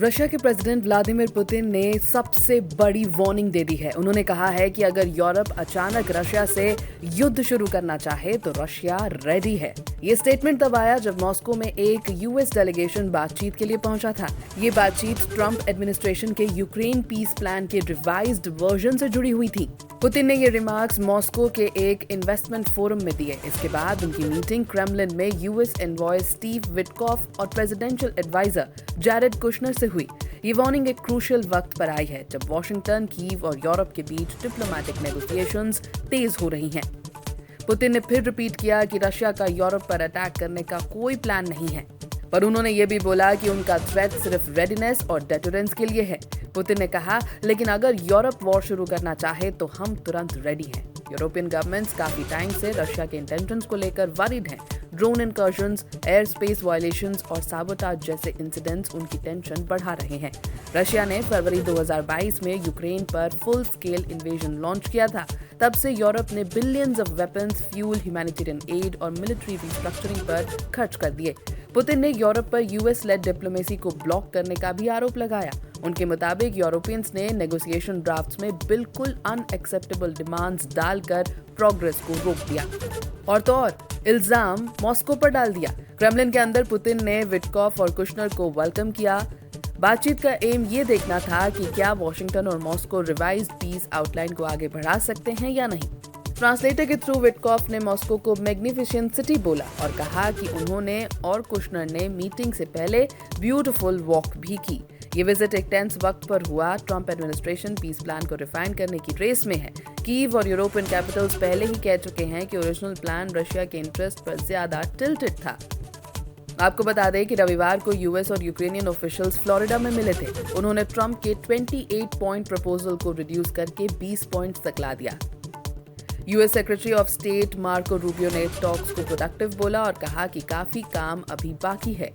Russia के president Vladimir Putin ने सबसे बड़ी वार्निंग दे दी है। उन्होंने कहा है कि अगर यूरोप अचानक रशिया से युद्ध शुरू करना चाहे तो रशिया रेडी है। ये स्टेटमेंट तब आया जब मॉस्को में एक यूएस डेलीगेशन बातचीत के लिए पहुंचा था। ये बातचीत ट्रंप एडमिनिस्ट्रेशन के यूक्रेन पीस प्लान के रिवाइज्ड वर्जन से जुड़ी हुई थी। पुतिन ने ये रिमार्क्स मॉस्को के एक इन्वेस्टमेंट फोरम में दिए। इसके बाद उनकी मीटिंग क्रेमलिन में यूएस एनवॉय स्टीव विटकॉफ और प्रेसिडेंशियल एडवाइजर जैरेड कुशनर से हुई। ये वार्निंग एक क्रूशियल वक्त पर आई है जब वॉशिंगटन, कीव और यूरोप के बीच डिप्लोमेटिक नेगोशिएशंस तेज हो रही हैं। पुतिन ने फिर रिपीट किया कि रशिया का यूरोप पर अटैक करने का कोई प्लान नहीं है, पर उन्होंने ये भी बोला कि उनका थ्रेट सिर्फ रेडीनेस और डेटरेंस के लिए है। पुतिन ने कहा, लेकिन अगर यूरोप वॉर शुरू करना चाहे तो हम तुरंत रेडी हैं। यूरोपियन गवर्नमेंट्स काफी टाइम से रशिया के इंटेंशंस को लेकर वरीड हैं। ड्रोन इनकर्शंस, एयर स्पेस वायलेशंस और साबोटाज जैसे इंसिडेंट्स उनकी टेंशन बढ़ा रहे हैं। रशिया ने फरवरी 2022 में यूक्रेन पर फुल स्केल इन्वेजन लॉन्च किया था। तब से यूरोप ने billions of weapons, fuel, humanitarian add और मिलिट्री रिस्ट्रक्चरिंग पर खर्च कर दिए। पुतिन ने यूरोप पर यूएस लेड डिप्लोमेसी को ब्लॉक करने का भी आरोप लगाया। उनके मुताबिक यूरोपियंस ने नेगोशिएशन ड्राफ्ट्स में बिल्कुल अनएक्सेप्टेबल डिमांड्स डालकर प्रोग्रेस को रोक दिया और तो और इल्जाम मॉस्को पर डाल दिया। क्रेमलिन के अंदर पुतिन ने विटकॉफ और कुशनर को वेलकम किया। बातचीत का एम ये देखना था कि क्या वॉशिंगटन और मॉस्को रिवाइज्ड पीस आउटलाइन को आगे बढ़ा सकते हैं या नहीं। ट्रांसलेटर के थ्रू विटकॉफ ने मॉस्को को मैग्निफिसेंट सिटी बोला और कहा कि उन्होंने और कुशनर ने मीटिंग से पहले ब्यूटीफुल वॉक भी की। ये विजिट एक टेंस वक्त पर हुआ। ट्रंप एडमिनिस्ट्रेशन पीस प्लान को रिफाइन करने की रेस में है। कीव और यूरोपियन कैपिटल्स पहले ही कह चुके हैं कि ओरिजिनल प्लान रशिया के इंटरेस्ट पर ज्यादा टिल्टेड था। आपको बता दें कि रविवार को यूएस और यूक्रेनियन ऑफिशियल्स फ्लोरिडा में मिले थे। उन्होंने ट्रंप के 28 पॉइंट प्रपोजल को रिड्यूस करके 20 पॉइंट्स तक ला दिया। US secretary of state Marco Rubio ने टॉक्स को प्रोडक्टिव बोला और कहा कि काफी काम अभी बाकी है।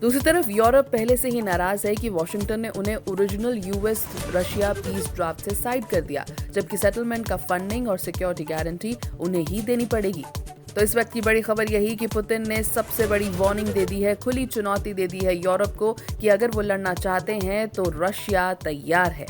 दूसरी तरफ यूरोप पहले से ही नाराज है कि वॉशिंगटन ने उन्हें original US Russia peace draft से साइड कर दिया, जबकि सेटलमेंट का फंडिंग और सिक्योरिटी गारंटी उन्हें ही देनी पड़ेगी। तो इस वक्त की बड़ी खबर यही कि पुतिन ने सबसे बड़ी वार्निंग दे दी है, खुली चुनौती दे दी है यूरोप को कि अगर वो लड़ना चाहते हैं तो रशिया तैयार है।